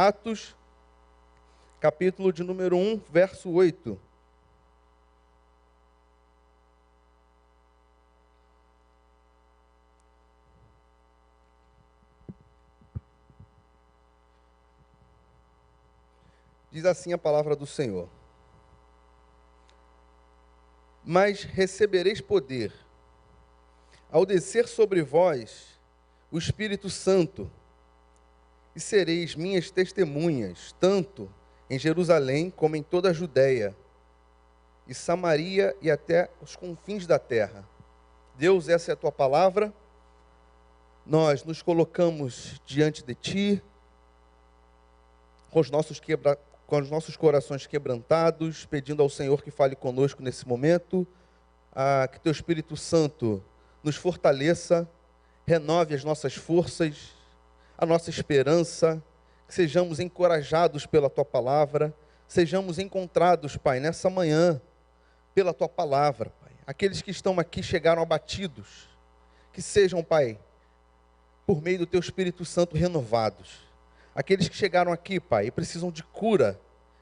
Atos, capítulo de número 1, verso 8. Diz assim a palavra do Senhor: Mas recebereis poder, ao descer sobre vós o Espírito Santo, e sereis minhas testemunhas, tanto em Jerusalém como em toda a Judéia, e Samaria e até os confins da terra. Deus, essa é a tua palavra. Nós nos colocamos diante de ti, com os nossos corações quebrantados, pedindo ao Senhor que fale conosco nesse momento, que teu Espírito Santo nos fortaleça, renove as nossas forças, a nossa esperança, que sejamos encorajados pela tua palavra, sejamos encontrados, Pai, nessa manhã, pela tua palavra, Pai. Aqueles que estão aqui chegaram abatidos, que sejam, Pai, por meio do teu Espírito Santo renovados. Aqueles que chegaram aqui, Pai, e precisam de cura,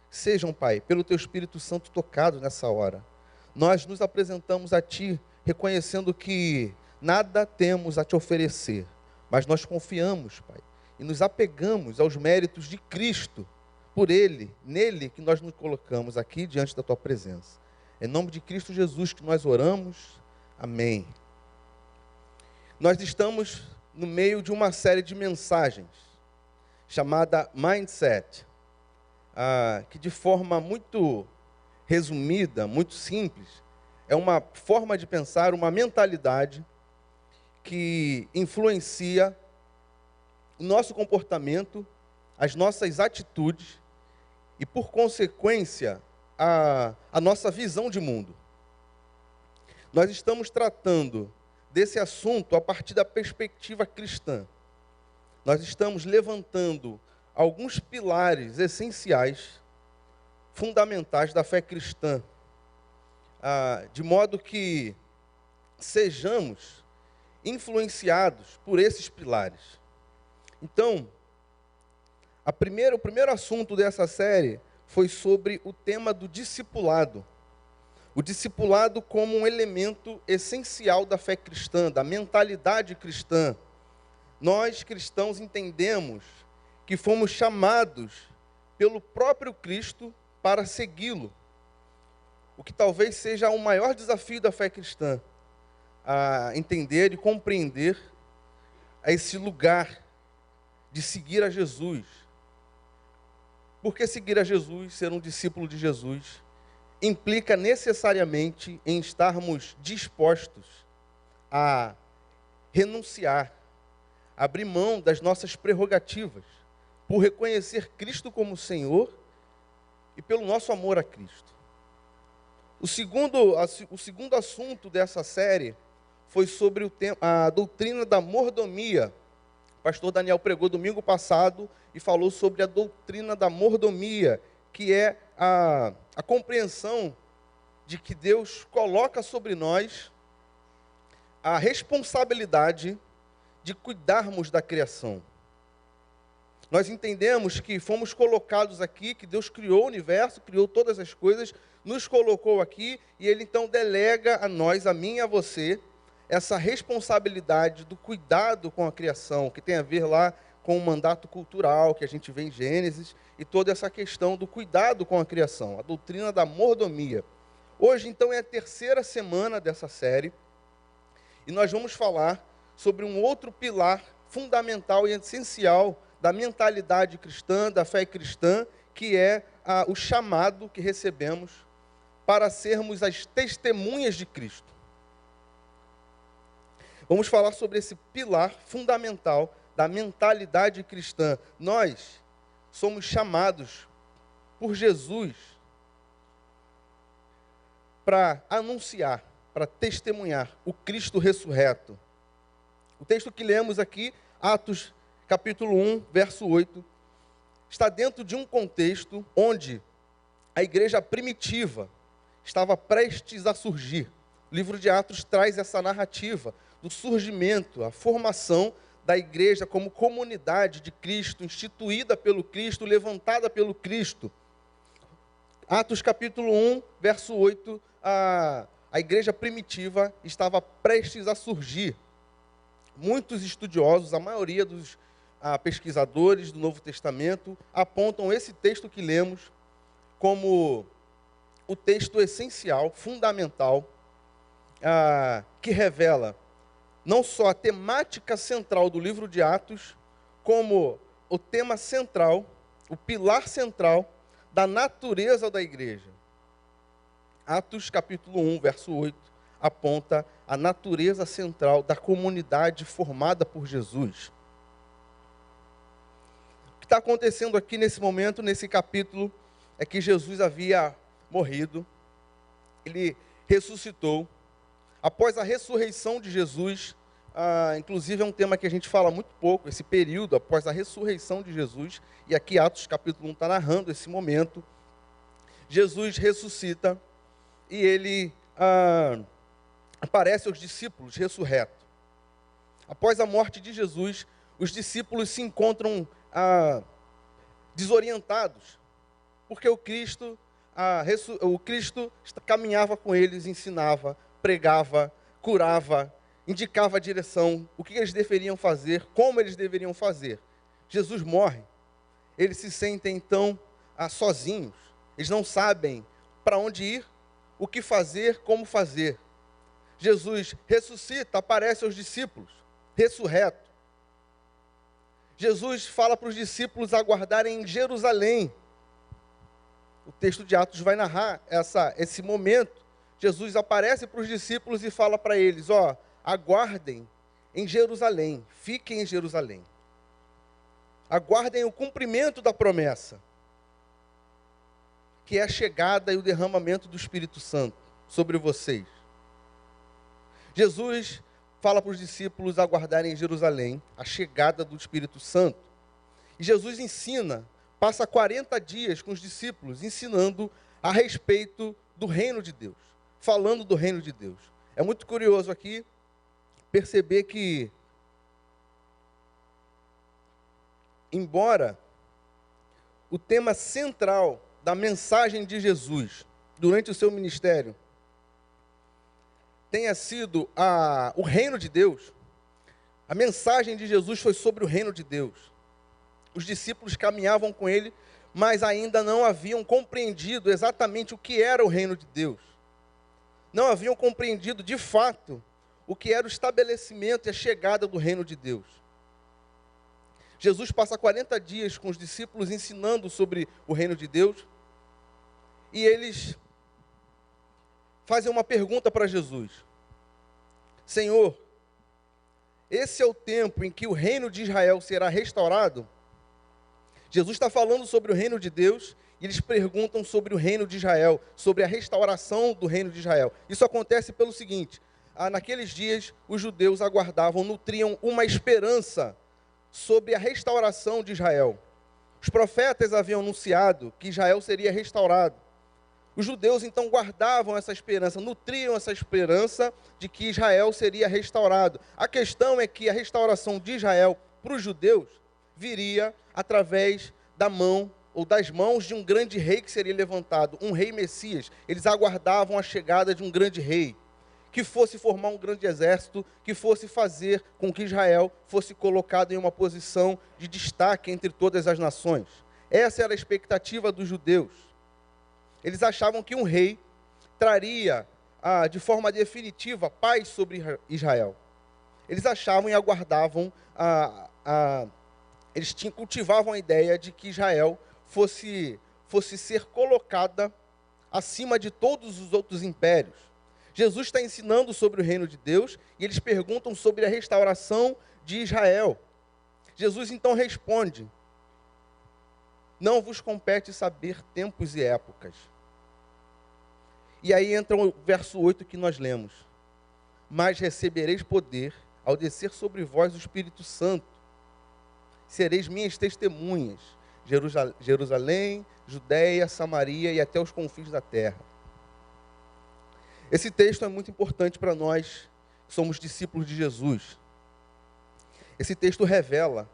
sejam, Pai, pelo teu Espírito Santo tocados nessa hora. Nós nos apresentamos a ti, reconhecendo que nada temos a te oferecer, mas nós confiamos, Pai, e nos apegamos aos méritos de Cristo, por Ele, nele que nós nos colocamos aqui diante da tua presença. Em nome de Cristo Jesus que nós oramos, amém. Nós estamos no meio de uma série de mensagens, chamada Mindset, que de forma muito resumida, muito simples, é uma forma de pensar, uma mentalidade que influencia o nosso comportamento, as nossas atitudes e, por consequência, a nossa visão de mundo. Nós estamos tratando desse assunto a partir da perspectiva cristã. Nós estamos levantando alguns pilares essenciais, fundamentais da fé cristã, de modo que sejamos influenciados por esses pilares. Então, o primeiro assunto dessa série foi sobre o tema do discipulado. O discipulado como um elemento essencial da fé cristã, da mentalidade cristã. Nós, cristãos, entendemos que fomos chamados pelo próprio Cristo para segui-lo. O que talvez seja o maior desafio da fé cristã, a entender e compreender esse lugar de seguir a Jesus. Porque seguir a Jesus, ser um discípulo de Jesus, implica necessariamente em estarmos dispostos a renunciar, abrir mão das nossas prerrogativas, por reconhecer Cristo como Senhor e pelo nosso amor a Cristo. O segundo assunto dessa série foi sobre a doutrina da mordomia. O pastor Daniel pregou domingo passado e falou sobre a doutrina da mordomia, que é a compreensão de que Deus coloca sobre nós a responsabilidade de cuidarmos da criação. Nós entendemos que fomos colocados aqui, que Deus criou o universo, criou todas as coisas, nos colocou aqui, e Ele então delega a nós, a mim e a você, essa responsabilidade do cuidado com a criação, que tem a ver lá com o mandato cultural que a gente vê em Gênesis, e toda essa questão do cuidado com a criação, a doutrina da mordomia. Hoje, então, é a terceira semana dessa série, e nós vamos falar sobre um outro pilar fundamental e essencial da mentalidade cristã, da fé cristã, que é o chamado que recebemos para sermos as testemunhas de Cristo. Vamos falar sobre esse pilar fundamental da mentalidade cristã. Nós somos chamados por Jesus para anunciar, para testemunhar o Cristo ressurreto. O texto que lemos aqui, Atos capítulo 1, verso 8, está dentro de um contexto onde a igreja primitiva estava prestes a surgir. O livro de Atos traz essa narrativa do surgimento, a formação da igreja como comunidade de Cristo, instituída pelo Cristo, levantada pelo Cristo. Atos capítulo 1, verso 8, a igreja primitiva estava prestes a surgir. Muitos estudiosos, a maioria dos pesquisadores do Novo Testamento, apontam esse texto que lemos como o texto essencial, fundamental, que revela não só a temática central do livro de Atos, como o tema central, o pilar central da natureza da igreja. Atos capítulo 1, verso 8, aponta a natureza central da comunidade formada por Jesus. O que está acontecendo aqui nesse momento, nesse capítulo, é que Jesus havia morrido, ele ressuscitou. Após a ressurreição de Jesus, inclusive é um tema que a gente fala muito pouco, esse período após a ressurreição de Jesus, e aqui Atos capítulo 1 está narrando esse momento. Jesus ressuscita e ele aparece aos discípulos ressurreto. Após a morte de Jesus, os discípulos se encontram desorientados, porque o Cristo caminhava com eles, ensinava, pregava, curava, indicava a direção, o que eles deveriam fazer, como eles deveriam fazer. Jesus morre, eles se sentem então sozinhos, eles não sabem para onde ir, o que fazer, como fazer. Jesus ressuscita, aparece aos discípulos, ressurreto. Jesus fala para os discípulos aguardarem em Jerusalém. O texto de Atos vai narrar esse momento. Jesus aparece para os discípulos e fala para eles, aguardem em Jerusalém, fiquem em Jerusalém. Aguardem o cumprimento da promessa, que é a chegada e o derramamento do Espírito Santo sobre vocês. Jesus fala para os discípulos aguardarem em Jerusalém a chegada do Espírito Santo. E Jesus ensina, passa 40 dias com os discípulos, ensinando a respeito do reino de Deus, falando do reino de Deus. É muito curioso aqui perceber que, embora o tema central da mensagem de Jesus durante o seu ministério tenha sido o reino de Deus, a mensagem de Jesus foi sobre o reino de Deus. Os discípulos caminhavam com ele, mas ainda não haviam compreendido exatamente o que era o reino de Deus. Não haviam compreendido de fato o que era o estabelecimento e a chegada do reino de Deus. Jesus passa 40 dias com os discípulos ensinando sobre o reino de Deus, e eles fazem uma pergunta para Jesus: Senhor, esse é o tempo em que o reino de Israel será restaurado? Jesus está falando sobre o reino de Deus, e eles perguntam sobre o reino de Israel, sobre a restauração do reino de Israel. Isso acontece pelo seguinte: naqueles dias os judeus aguardavam, nutriam uma esperança sobre a restauração de Israel. Os profetas haviam anunciado que Israel seria restaurado. Os judeus então guardavam essa esperança, nutriam essa esperança de que Israel seria restaurado. A questão é que a restauração de Israel para os judeus viria através da mão ou das mãos de um grande rei que seria levantado, um rei Messias. Eles aguardavam a chegada de um grande rei, que fosse formar um grande exército, que fosse fazer com que Israel fosse colocado em uma posição de destaque entre todas as nações. Essa era a expectativa dos judeus. Eles achavam que um rei traria de forma definitiva paz sobre Israel. Eles achavam e aguardavam, eles cultivavam a ideia de que Israel fosse ser colocada acima de todos os outros impérios. Jesus está ensinando sobre o reino de Deus e eles perguntam sobre a restauração de Israel. Jesus então responde: não vos compete saber tempos e épocas. E aí entra o verso 8 que nós lemos: mas recebereis poder ao descer sobre vós o Espírito Santo. Sereis minhas testemunhas, Jerusalém, Judeia, Samaria e até os confins da terra. Esse texto é muito importante para nós, que somos discípulos de Jesus. Esse texto revela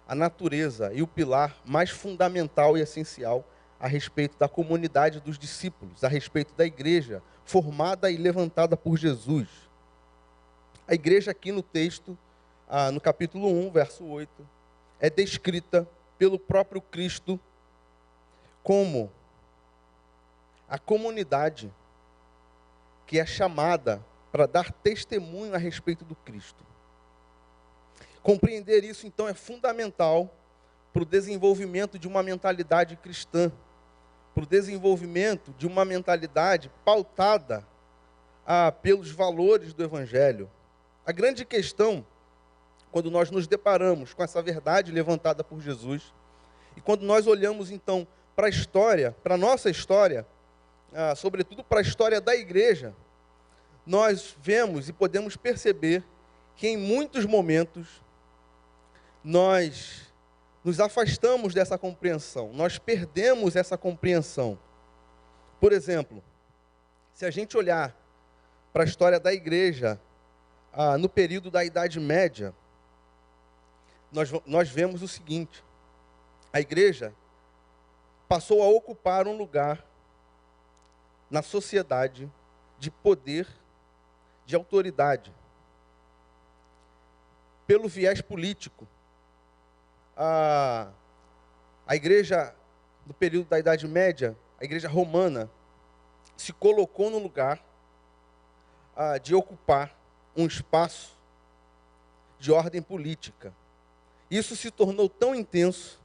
a natureza e o pilar mais fundamental e essencial a respeito da comunidade dos discípulos, a respeito da igreja formada e levantada por Jesus. A igreja aqui no texto, no capítulo 1, verso 8, é descrita pelo próprio Cristo como a comunidade que é chamada para dar testemunho a respeito do Cristo. Compreender isso, então, é fundamental para o desenvolvimento de uma mentalidade cristã, para o desenvolvimento de uma mentalidade pautada pelos valores do Evangelho. A grande questão, quando nós nos deparamos com essa verdade levantada por Jesus, e quando nós olhamos, então, para a história, para a nossa história, sobretudo para a história da igreja, nós vemos e podemos perceber que em muitos momentos nós nos afastamos dessa compreensão, nós perdemos essa compreensão. Por exemplo, se a gente olhar para a história da igreja no período da Idade Média, nós vemos o seguinte: a igreja passou a ocupar um lugar na sociedade de poder, de autoridade, pelo viés político. A igreja, no período da Idade Média, a igreja romana, se colocou no lugar de ocupar um espaço de ordem política. Isso se tornou tão intenso,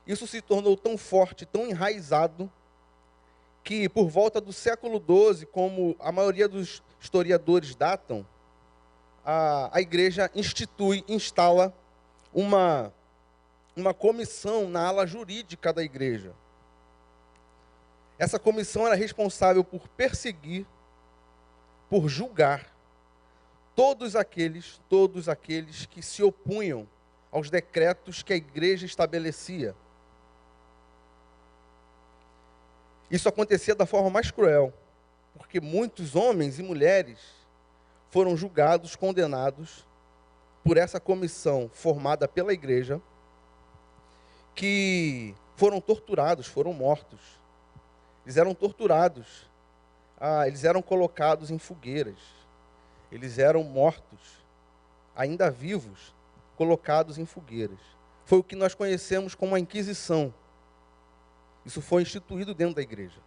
isso se tornou tão forte, tão enraizado, que por volta do século XII, como a maioria dos historiadores datam, a igreja instala uma comissão na ala jurídica da igreja. Essa comissão era responsável por perseguir, por julgar todos aqueles que se opunham aos decretos que a igreja estabelecia. Isso acontecia da forma mais cruel, porque muitos homens e mulheres foram julgados, condenados por essa comissão formada pela igreja, que foram torturados, foram mortos. Eles eram torturados, eles eram colocados em fogueiras, eles eram mortos, ainda vivos, colocados em fogueiras. Foi o que nós conhecemos como a Inquisição. Isso foi instituído dentro da igreja.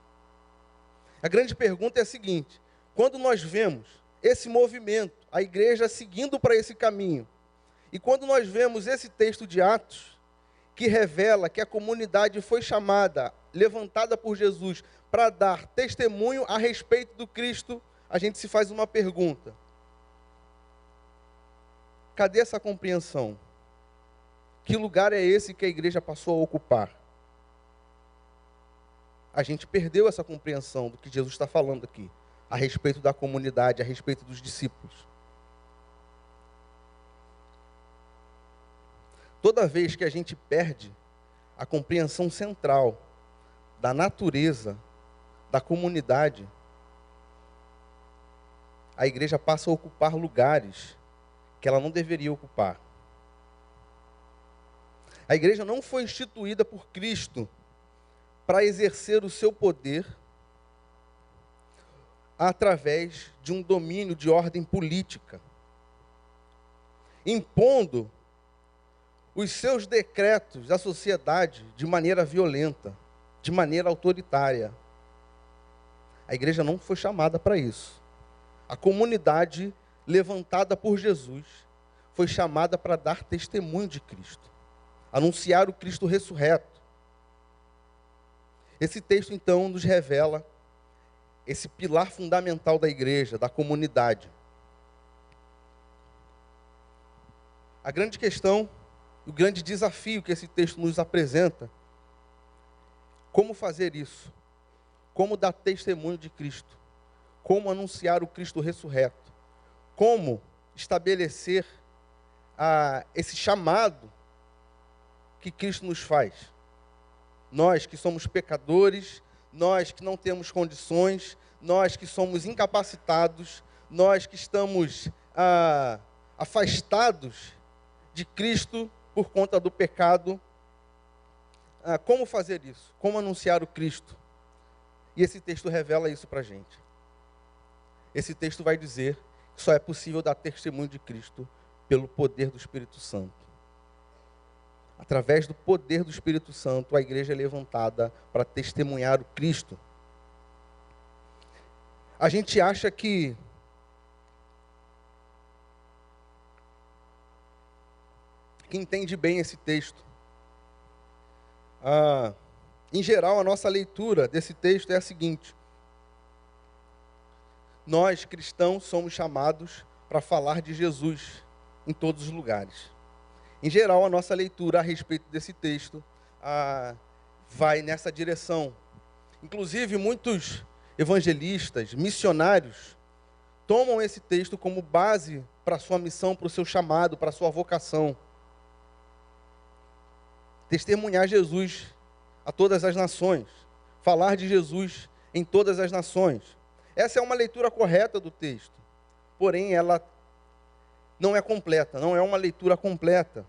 A grande pergunta é a seguinte: quando nós vemos esse movimento, a igreja seguindo para esse caminho, e quando nós vemos esse texto de Atos, que revela que a comunidade foi chamada, levantada por Jesus, para dar testemunho a respeito do Cristo, a gente se faz uma pergunta: cadê essa compreensão? Que lugar é esse que a igreja passou a ocupar? A gente perdeu essa compreensão do que Jesus está falando aqui, a respeito da comunidade, a respeito dos discípulos. Toda vez que a gente perde a compreensão central da natureza da comunidade, a igreja passa a ocupar lugares que ela não deveria ocupar. A igreja não foi instituída por Cristo para exercer o seu poder através de um domínio de ordem política, impondo os seus decretos à sociedade de maneira violenta, de maneira autoritária. A igreja não foi chamada para isso. A comunidade levantada por Jesus foi chamada para dar testemunho de Cristo, anunciar o Cristo ressurreto. Esse texto, então, nos revela esse pilar fundamental da igreja, da comunidade. A grande questão, o grande desafio que esse texto nos apresenta: como fazer isso? Como dar testemunho de Cristo? Como anunciar o Cristo ressurreto? Como estabelecer esse chamado que Cristo nos faz? Nós que somos pecadores, nós que não temos condições, nós que somos incapacitados, nós que estamos afastados de Cristo por conta do pecado. Como fazer isso? Como anunciar o Cristo? E esse texto revela isso para a gente. Esse texto vai dizer que só é possível dar testemunho de Cristo pelo poder do Espírito Santo. Através do poder do Espírito Santo, a igreja é levantada para testemunhar o Cristo. A gente acha que entende bem esse texto. Em geral, a nossa leitura desse texto é a seguinte: nós, cristãos, somos chamados para falar de Jesus em todos os lugares. Em geral, a nossa leitura a respeito desse texto vai nessa direção. Inclusive, muitos evangelistas, missionários, tomam esse texto como base para a sua missão, para o seu chamado, para a sua vocação. Testemunhar Jesus a todas as nações. Falar de Jesus em todas as nações. Essa é uma leitura correta do texto. Porém, ela não é completa, não é uma leitura completa.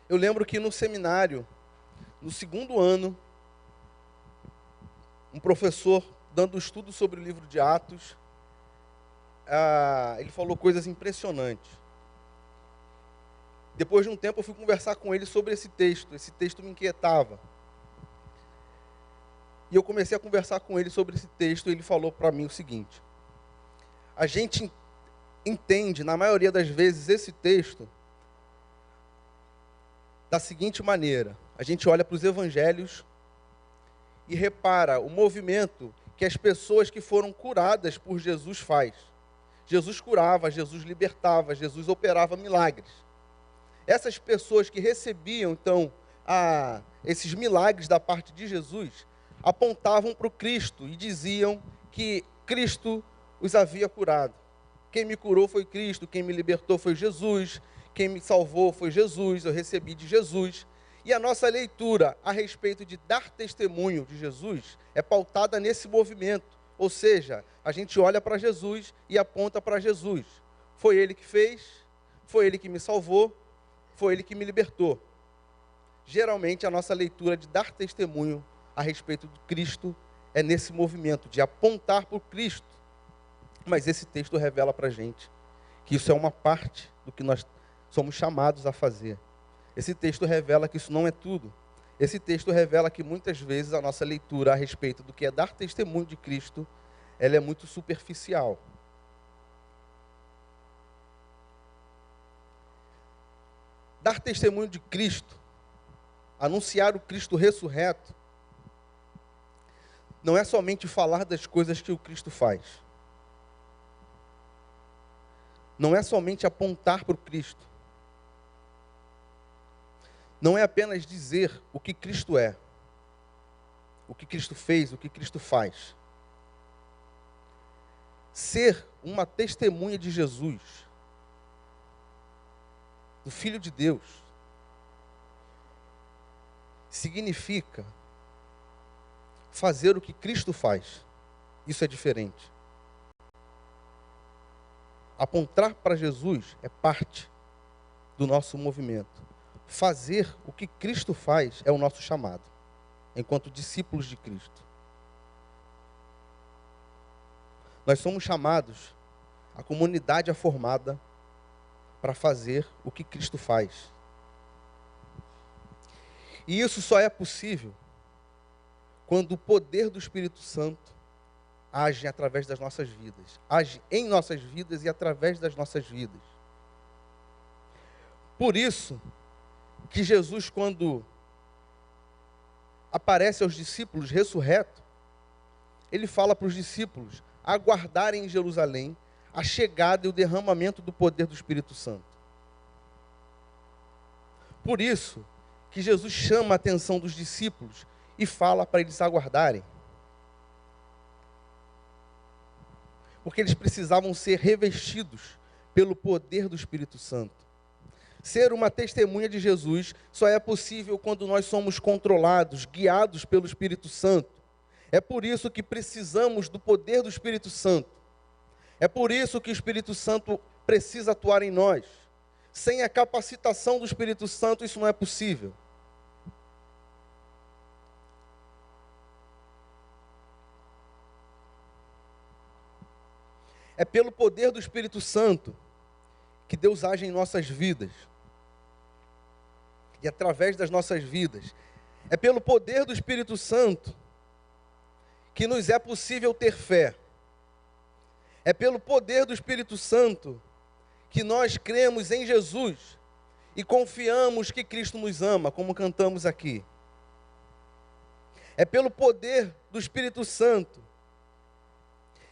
Eu lembro que no seminário, no segundo ano, um professor dando estudo sobre o livro de Atos, ele falou coisas impressionantes. Depois de um tempo eu fui conversar com ele sobre esse texto me inquietava. E eu comecei a conversar com ele sobre esse texto e ele falou para mim o seguinte: a gente entende, na maioria das vezes, esse texto da seguinte maneira: a gente olha para os evangelhos e repara o movimento que as pessoas que foram curadas por Jesus faz. Jesus curava, Jesus libertava, Jesus operava milagres. Essas pessoas que recebiam, então, esses milagres da parte de Jesus, apontavam para o Cristo e diziam que Cristo os havia curado. Quem me curou foi Cristo, quem me libertou foi Jesus, quem me salvou foi Jesus, eu recebi de Jesus. E a nossa leitura a respeito de dar testemunho de Jesus é pautada nesse movimento. Ou seja, a gente olha para Jesus e aponta para Jesus. Foi Ele que fez, foi Ele que me salvou, foi Ele que me libertou. Geralmente a nossa leitura de dar testemunho a respeito do Cristo é nesse movimento de apontar para o Cristo. Mas esse texto revela para a gente que isso é uma parte do que nós somos chamados a fazer. Esse texto revela que isso não é tudo. Esse texto revela que muitas vezes a nossa leitura a respeito do que é dar testemunho de Cristo, ela é muito superficial. Dar testemunho de Cristo, anunciar o Cristo ressurreto, não é somente falar das coisas que o Cristo faz. Não é somente apontar para o Cristo. Não é apenas dizer o que Cristo é, o que Cristo fez, o que Cristo faz. Ser uma testemunha de Jesus, do Filho de Deus, significa fazer o que Cristo faz. Isso é diferente. Apontar para Jesus é parte do nosso movimento. Fazer o que Cristo faz é o nosso chamado, enquanto discípulos de Cristo. Nós somos chamados, a comunidade é formada para fazer o que Cristo faz. E isso só é possível quando o poder do Espírito Santo age através das nossas vidas. Age em nossas vidas e através das nossas vidas. Por isso que Jesus, quando aparece aos discípulos ressurreto, ele fala para os discípulos aguardarem em Jerusalém a chegada e o derramamento do poder do Espírito Santo. Por isso que Jesus chama a atenção dos discípulos e fala para eles aguardarem. Porque eles precisavam ser revestidos pelo poder do Espírito Santo. Ser uma testemunha de Jesus só é possível quando nós somos controlados, guiados pelo Espírito Santo. É por isso que precisamos do poder do Espírito Santo. É por isso que o Espírito Santo precisa atuar em nós. Sem a capacitação do Espírito Santo, isso não é possível. É pelo poder do Espírito Santo que Deus age em nossas vidas. E através das nossas vidas. É pelo poder do Espírito Santo que nos é possível ter fé. É pelo poder do Espírito Santo que nós cremos em Jesus e confiamos que Cristo nos ama, como cantamos aqui. É pelo poder do Espírito Santo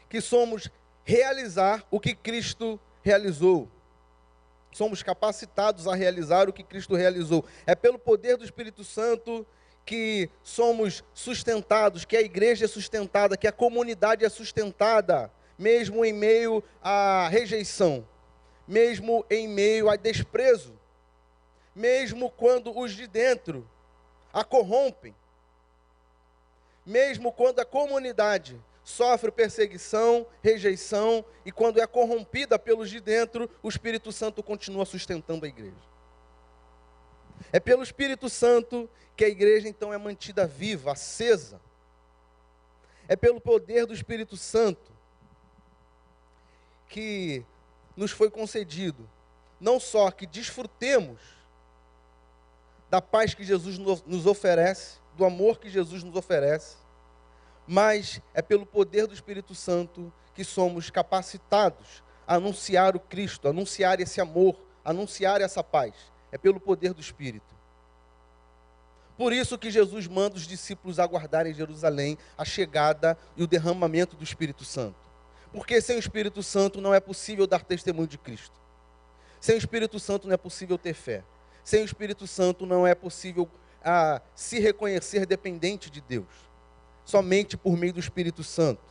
que somos realizar o que Cristo realizou. Somos capacitados a realizar o que Cristo realizou. É pelo poder do Espírito Santo que somos sustentados, que a igreja é sustentada, que a comunidade é sustentada, mesmo em meio à rejeição, mesmo em meio a desprezo, mesmo quando os de dentro a corrompem, mesmo quando a comunidade sofre perseguição, rejeição, e quando é corrompida pelos de dentro, o Espírito Santo continua sustentando a igreja. É pelo Espírito Santo que a igreja então é mantida viva, acesa. É pelo poder do Espírito Santo que nos foi concedido, não só que desfrutemos da paz que Jesus nos oferece, do amor que Jesus nos oferece, mas é pelo poder do Espírito Santo que somos capacitados a anunciar o Cristo, a anunciar esse amor, a anunciar essa paz. É pelo poder do Espírito. Por isso que Jesus manda os discípulos aguardarem em Jerusalém a chegada e o derramamento do Espírito Santo. Porque sem o Espírito Santo não é possível dar testemunho de Cristo. Sem o Espírito Santo não é possível ter fé. Sem o Espírito Santo não é possível se reconhecer dependente de Deus. Somente por meio do Espírito Santo.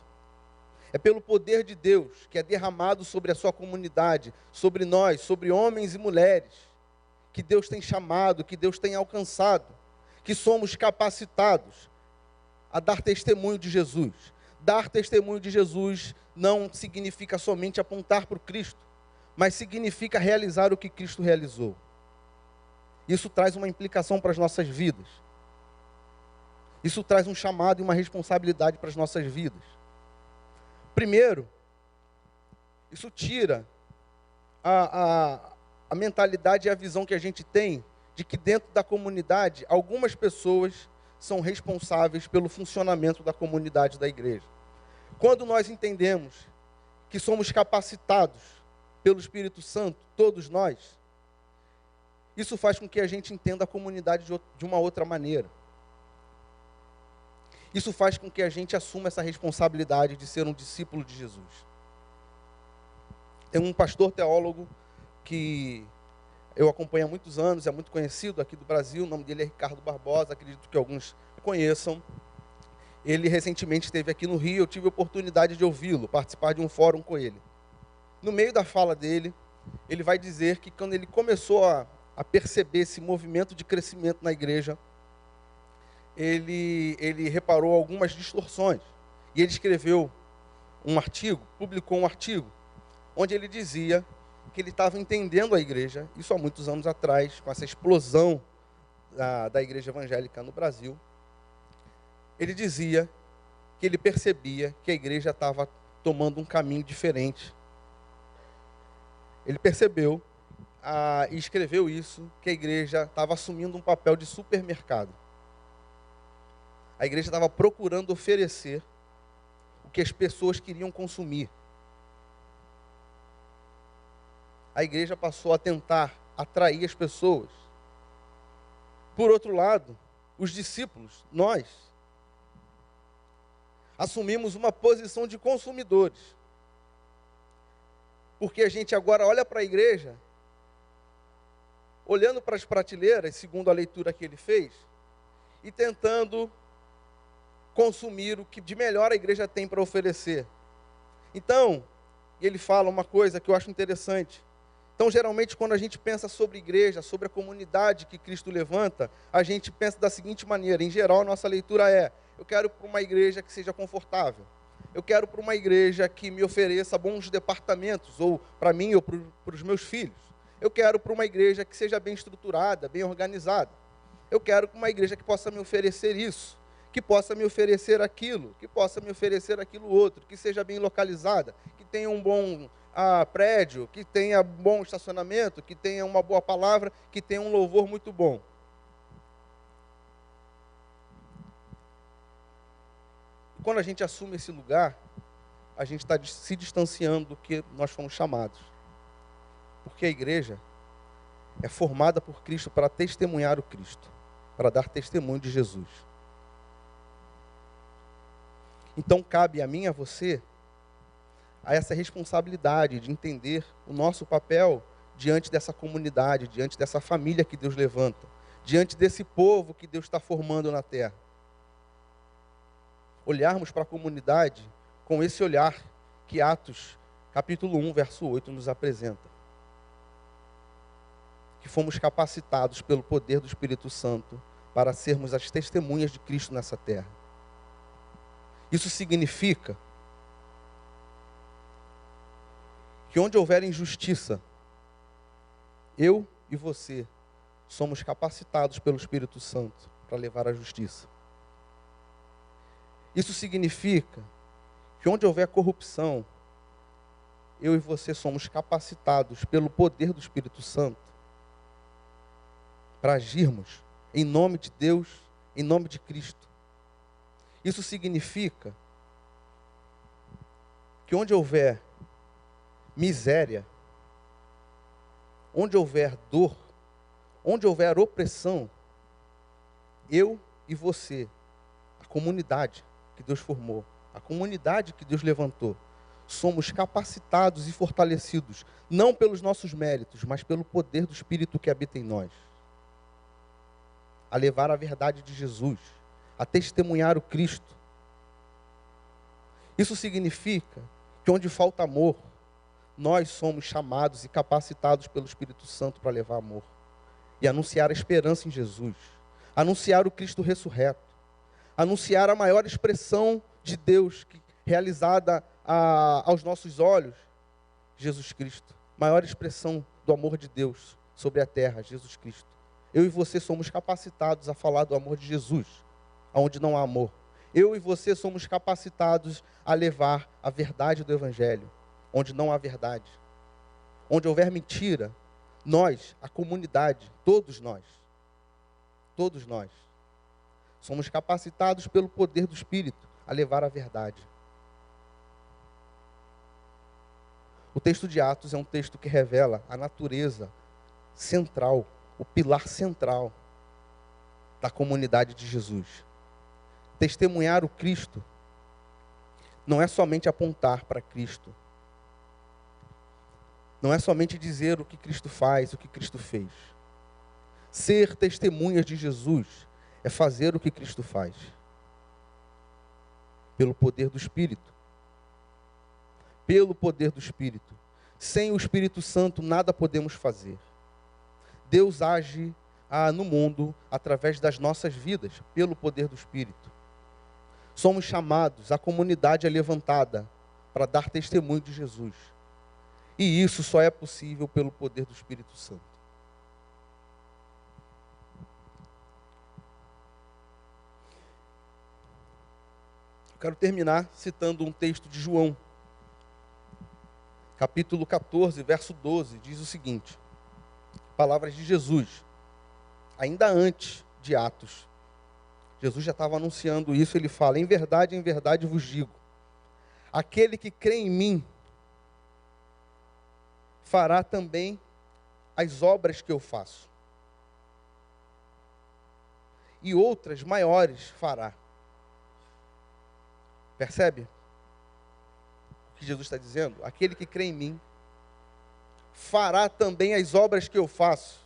É pelo poder de Deus que é derramado sobre a sua comunidade, sobre nós, sobre homens e mulheres, que Deus tem chamado, que Deus tem alcançado, que somos capacitados a dar testemunho de Jesus. Dar testemunho de Jesus não significa somente apontar para o Cristo, mas significa realizar o que Cristo realizou. Isso traz uma implicação para as nossas vidas. Isso traz um chamado e uma responsabilidade para as nossas vidas. Primeiro, isso tira a mentalidade e a visão que a gente tem de que dentro da comunidade, algumas pessoas são responsáveis pelo funcionamento da comunidade da igreja. Quando nós entendemos que somos capacitados pelo Espírito Santo, todos nós, isso faz com que a gente entenda a comunidade de uma outra maneira. Isso faz com que a gente assuma essa responsabilidade de ser um discípulo de Jesus. Tem um pastor teólogo que eu acompanho há muitos anos, é muito conhecido aqui do Brasil, o nome dele é Ricardo Barbosa, acredito que alguns conheçam. Ele recentemente esteve aqui no Rio, eu tive a oportunidade de ouvi-lo, participar de um fórum com ele. No meio da fala dele, ele vai dizer que quando ele começou a perceber esse movimento de crescimento na igreja, ele reparou algumas distorções. E ele escreveu um artigo, publicou um artigo, onde ele dizia que ele estava entendendo a igreja, isso há muitos anos atrás, com essa explosão da igreja evangélica no Brasil. Ele dizia que ele percebia que a igreja estava tomando um caminho diferente. Ele percebeu, e escreveu isso, que a igreja estava assumindo um papel de supermercado. A igreja estava procurando oferecer o que as pessoas queriam consumir. A igreja passou a tentar atrair as pessoas. Por outro lado, os discípulos, nós, assumimos uma posição de consumidores. Porque a gente agora olha para a igreja, olhando para as prateleiras, segundo a leitura que ele fez, e tentando consumir o que de melhor a igreja tem para oferecer. Então, ele fala uma coisa que eu acho interessante. Então, geralmente, quando a gente pensa sobre igreja, sobre a comunidade que Cristo levanta, a gente pensa da seguinte maneira, em geral, a nossa leitura é: eu quero ir para uma igreja que seja confortável, Eu quero para uma igreja que me ofereça bons departamentos, ou para mim ou para os meus filhos. Eu quero para uma igreja que seja bem estruturada, bem organizada. Eu quero uma igreja que possa me oferecer isso, que possa me oferecer aquilo, que possa me oferecer aquilo outro, que seja bem localizada, que tenha um bom prédio, que tenha bom estacionamento, que tenha uma boa palavra, que tenha um louvor muito bom. Quando a gente assume esse lugar, a gente está se distanciando do que nós fomos chamados. Porque a igreja é formada por Cristo para testemunhar o Cristo, para dar testemunho de Jesus. Então cabe a mim e a você a essa responsabilidade de entender o nosso papel diante dessa comunidade, diante dessa família que Deus levanta, diante desse povo que Deus está formando na terra. Olharmos para a comunidade com esse olhar que Atos, capítulo 1, verso 8, nos apresenta. Que fomos capacitados pelo poder do Espírito Santo para sermos as testemunhas de Cristo nessa terra. Isso significa que onde houver injustiça, eu e você somos capacitados pelo Espírito Santo para levar a justiça. Isso significa que onde houver corrupção, eu e você somos capacitados pelo poder do Espírito Santo para agirmos em nome de Deus, em nome de Cristo. Isso significa que onde houver miséria, onde houver dor, onde houver opressão, eu e você, a comunidade que Deus formou, a comunidade que Deus levantou, somos capacitados e fortalecidos, não pelos nossos méritos, mas pelo poder do Espírito que habita em nós, a levar a verdade de Jesus, a testemunhar o Cristo. Isso significa que onde falta amor, nós somos chamados e capacitados pelo Espírito Santo para levar amor e anunciar a esperança em Jesus, anunciar o Cristo ressurreto, anunciar a maior expressão de Deus realizada aos nossos olhos, Jesus Cristo, maior expressão do amor de Deus sobre a terra, Jesus Cristo. Eu e você somos capacitados a falar do amor de Jesus, onde não há amor. Eu e você somos capacitados a levar a verdade do Evangelho, onde não há verdade. Onde houver mentira, nós, a comunidade, todos nós, somos capacitados pelo poder do Espírito a levar a verdade. O texto de Atos é um texto que revela a natureza central, o pilar central da comunidade de Jesus. Testemunhar o Cristo não é somente apontar para Cristo. Não é somente dizer o que Cristo faz, o que Cristo fez. Ser testemunhas de Jesus é fazer o que Cristo faz. Pelo poder do Espírito. Pelo poder do Espírito. Sem o Espírito Santo nada podemos fazer. Deus age no mundo através das nossas vidas, pelo poder do Espírito. Somos chamados, a comunidade é levantada para dar testemunho de Jesus. E isso só é possível pelo poder do Espírito Santo. Eu quero terminar citando um texto de João, capítulo 14, verso 12, diz o seguinte: palavras de Jesus, ainda antes de Atos. Jesus já estava anunciando isso, ele fala: em verdade vos digo, aquele que crê em mim, fará também as obras que eu faço. E outras maiores fará. Percebe o que Jesus está dizendo? Aquele que crê em mim, fará também as obras que eu faço.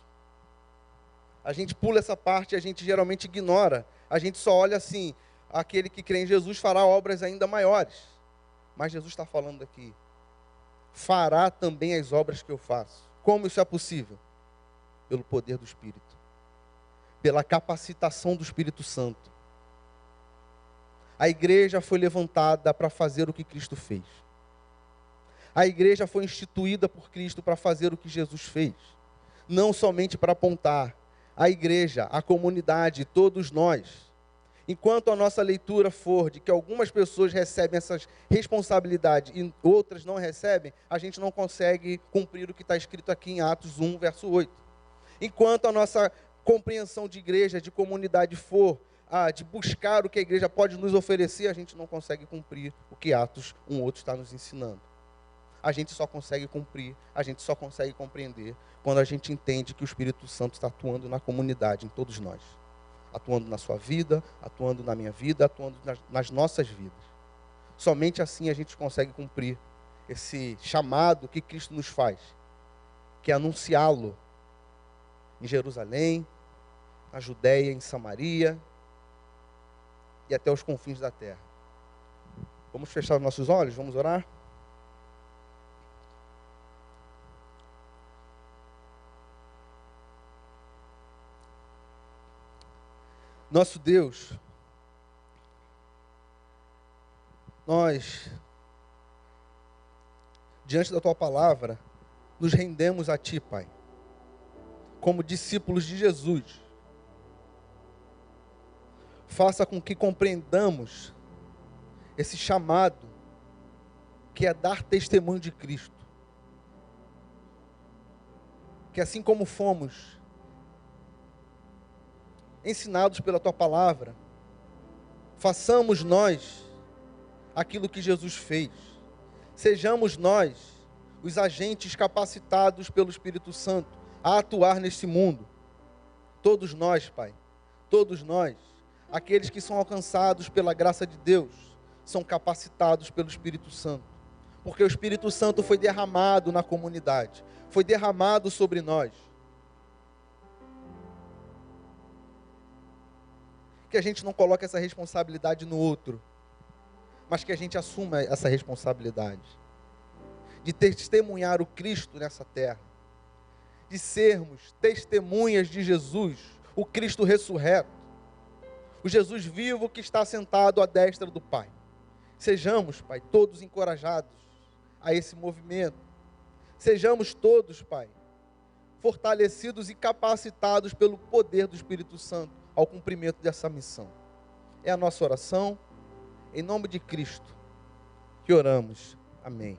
A gente pula essa parte, a gente geralmente ignora. A gente só olha assim: aquele que crê em Jesus fará obras ainda maiores. Mas Jesus está falando aqui: fará também as obras que eu faço. Como isso é possível? Pelo poder do Espírito. Pela capacitação do Espírito Santo. A igreja foi levantada para fazer o que Cristo fez. A igreja foi instituída por Cristo para fazer o que Jesus fez. Não somente para apontar. A igreja, a comunidade, todos nós. Enquanto a nossa leitura for de que algumas pessoas recebem essas responsabilidades e outras não recebem, a gente não consegue cumprir o que está escrito aqui em Atos 1, verso 8. Enquanto a nossa compreensão de igreja, de comunidade for de buscar o que a igreja pode nos oferecer, a gente não consegue cumprir o que Atos 1, 8 está nos ensinando. A gente só consegue cumprir, a gente só consegue compreender quando a gente entende que o Espírito Santo está atuando na comunidade, em todos nós. Atuando na sua vida, atuando na minha vida, atuando nas nossas vidas. Somente assim a gente consegue cumprir esse chamado que Cristo nos faz, que é anunciá-lo em Jerusalém, na Judéia, em Samaria e até os confins da terra. Vamos fechar os nossos olhos, vamos orar? Nosso Deus, nós, diante da Tua palavra, nos rendemos a Ti, Pai, como discípulos de Jesus. Faça com que compreendamos esse chamado, que é dar testemunho de Cristo. Que assim como fomos ensinados pela Tua palavra, façamos nós aquilo que Jesus fez. Sejamos nós os agentes capacitados pelo Espírito Santo a atuar neste mundo. Todos nós, Pai, todos nós, aqueles que são alcançados pela graça de Deus, são capacitados pelo Espírito Santo. Porque o Espírito Santo foi derramado na comunidade, foi derramado sobre nós. Que a gente não coloque essa responsabilidade no outro, mas que a gente assuma essa responsabilidade de testemunhar o Cristo nessa terra, de sermos testemunhas de Jesus, o Cristo ressurreto, o Jesus vivo que está sentado à destra do Pai. Sejamos, Pai, todos encorajados a esse movimento. Sejamos todos, Pai, fortalecidos e capacitados pelo poder do Espírito Santo ao cumprimento dessa missão. É a nossa oração, em nome de Cristo, que oramos. Amém.